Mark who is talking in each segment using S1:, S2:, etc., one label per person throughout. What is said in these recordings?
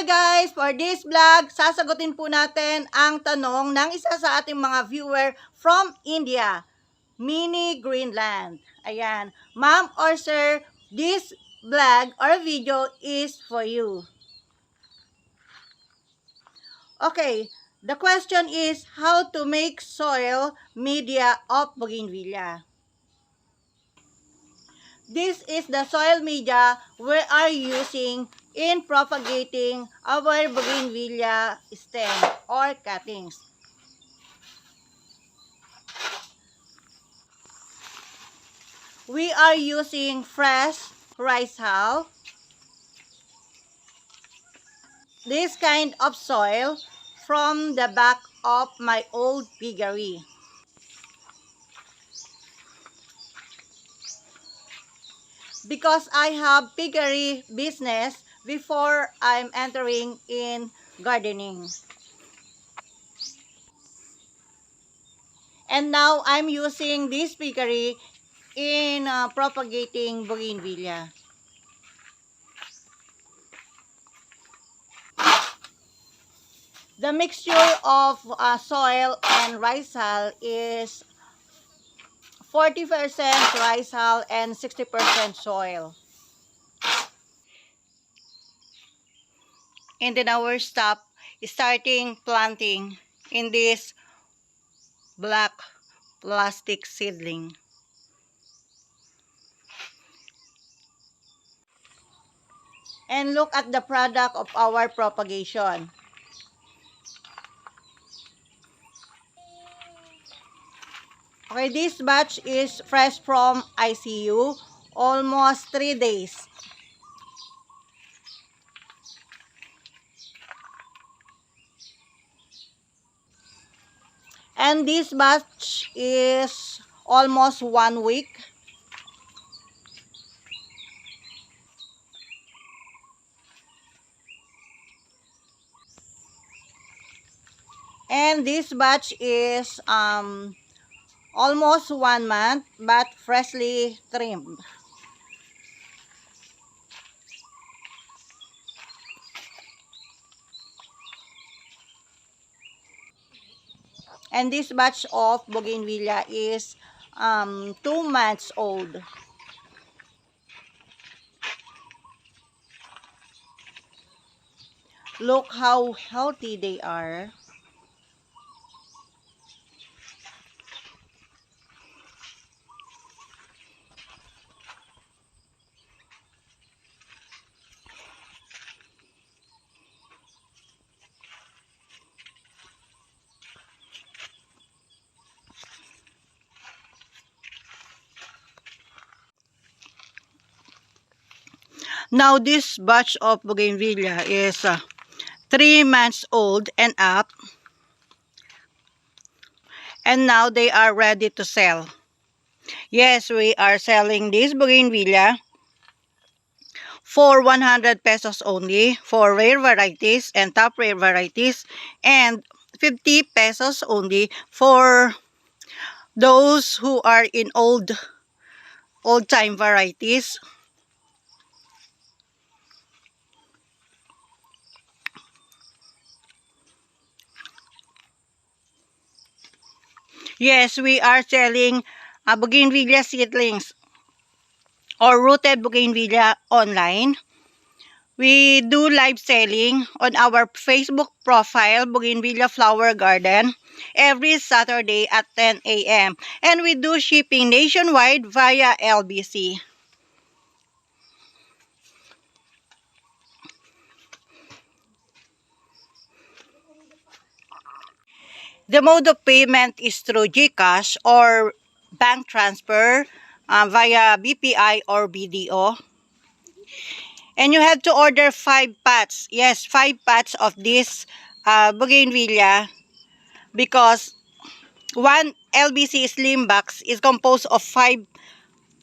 S1: Okay guys, for this vlog, sasagutin po natin ang tanong ng isa sa ating mga viewer from India, Mini Greenland. Ayan, ma'am or sir, this vlog or video is for you. Okay, the question is how to make soil media of Bougainvillea. This is the soil media we are using in propagating our Bougainvillea stem or cuttings. We are using fresh rice hull, this kind of soil from the back of my old piggery. Because I have piggery business before I'm entering in gardening. And now I'm using this piggery in propagating Bougainvillea. The mixture of soil and rice hull is 40% rice hull and 60% soil. And then our stop is starting planting in this black plastic seedling. And look at the product of our propagation. Okay, this batch is fresh from ICU, almost 3 days. And this batch is almost 1 week. And this batch is almost 1 month but freshly trimmed. And this batch of Bougainvillea is 2 months old. Look how healthy they are. Now this batch of Bougainvillea is 3 months old and up. And now they are ready to sell. Yes, we are selling this Bougainvillea for 100 pesos only for rare varieties and top rare varieties, and 50 pesos only for those who are in old time varieties. Yes, we are selling Bougainvillea seedlings or rooted Bougainvillea online. We do live selling on our Facebook profile, Bougainvillea Flower Garden, every Saturday at 10 a.m. And we do shipping nationwide via LBC. The mode of payment is through GCash or bank transfer via BPI or BDO. And you have to order 5 pots. Yes, 5 pots of this Bougainvillea, because one LBC slim box is composed of 5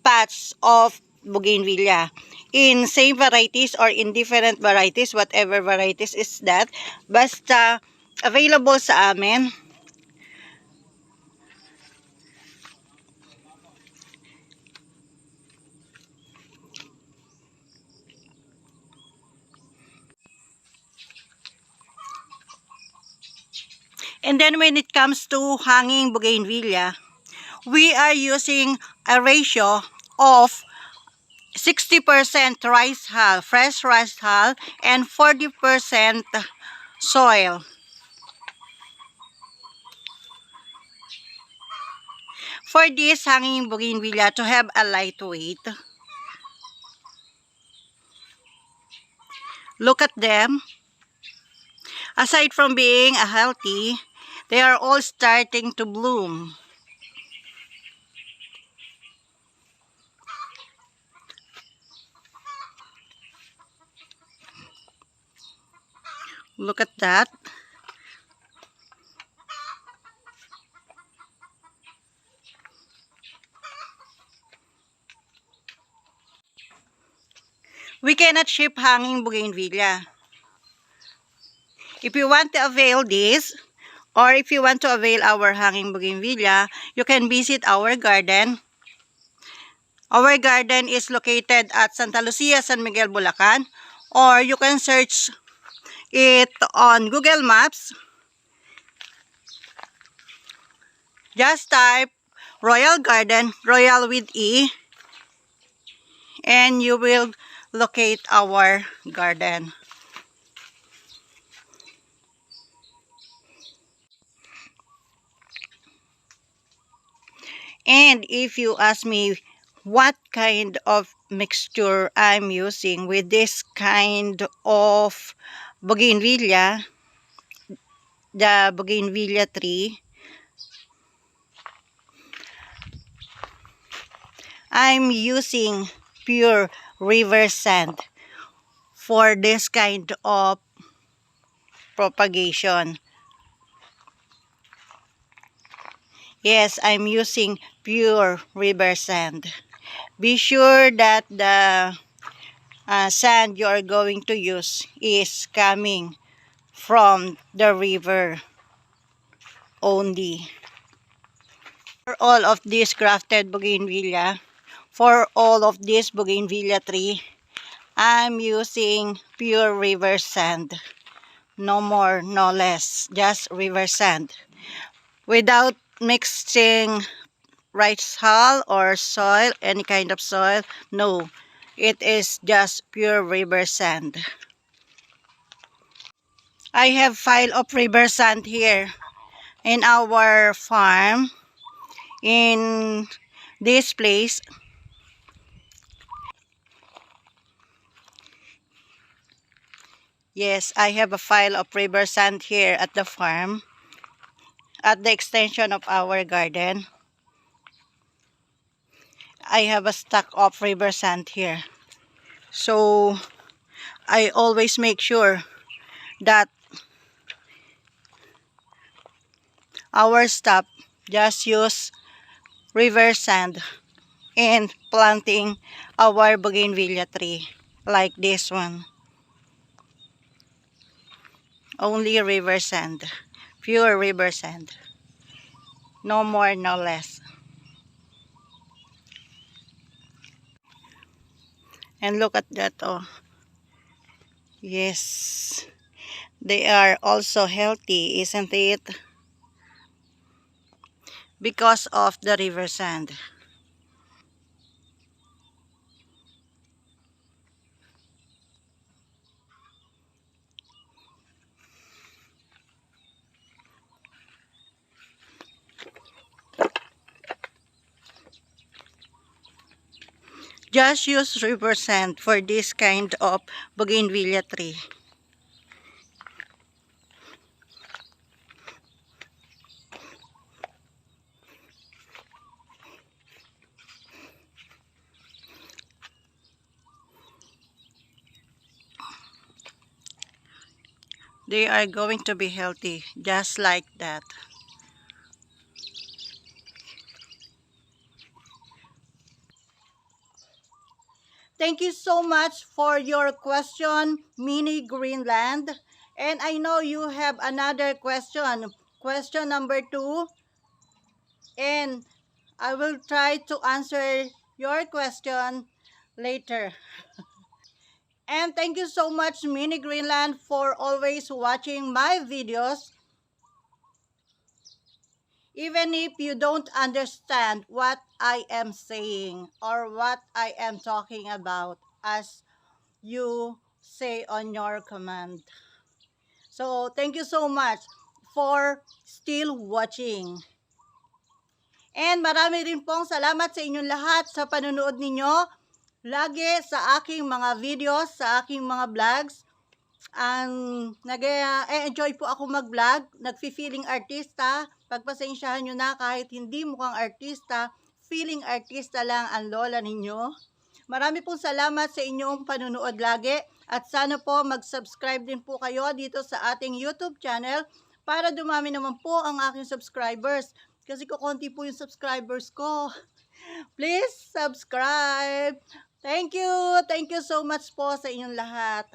S1: pots of Bougainvillea in same varieties or in different varieties, whatever varieties is that. Basta available sa amin. And then when it comes to hanging bougainvillea, we are using a ratio of 60% rice hull, fresh rice hull, and 40% soil. For this hanging bougainvillea to have a lightweight, look at them. Aside from being a healthy, they are all starting to bloom. Look at that. We cannot ship hanging bougainvillea. If you want to avail this, or if you want to avail our hanging bougainvillea, you can visit our garden. Our garden is located at Santa Lucia, San Miguel, Bulacan. Or you can search it on Google Maps. Just type Royal Garden, Royal with E, and you will locate our garden. And if you ask me what kind of mixture I'm using with this kind of bougainvillea, the bougainvillea tree, I'm using pure river sand for this kind of propagation. Yes, I'm using pure river sand. Be sure that the sand you are going to use is coming from the river only. For all of this grafted bougainvillea, for all of this bougainvillea tree, I'm using pure river sand. No more, no less, just river sand. Without mixing rice hull or soil, any kind of soil, no. It is just pure river sand. I have pile of river sand here in our farm. In this place, yes, I have a pile of river sand here at the farm, at the extension of our garden. I have a stack of river sand here. So, I always make sure that our staff just use river sand in planting our bougainvillea tree, like this one. Only river sand, pure river sand. No more, no less. And look at that, oh. Yes, they are also healthy, isn't it? Because of the river sand. Just use river sand for this kind of bougainvillea tree. They are going to be healthy, just like that. Thank you so much for your question, Mini Greenland. And I know you have another question, question number 2. And I will try to answer your question later. And thank you so much, Mini Greenland, for always watching my videos. Even if you don't understand what I am saying or what I am talking about as you say on your command. So, thank you so much for still watching. And marami rin pong salamat sa inyong lahat sa panonood ninyo lagi sa aking mga videos, sa aking mga vlogs. Nag-enjoy po ako mag-vlog, nagfi-feeling artista. Pagpasensyahan nyo na kahit hindi mukhang artista, feeling artista lang ang lola ninyo. Marami pong salamat sa inyong panunood lagi at sana po mag-subscribe din po kayo dito sa ating YouTube channel para dumami naman po ang aking subscribers. Kasi kukunti po yung subscribers ko. Please subscribe. Thank you. Thank you so much po sa inyong lahat.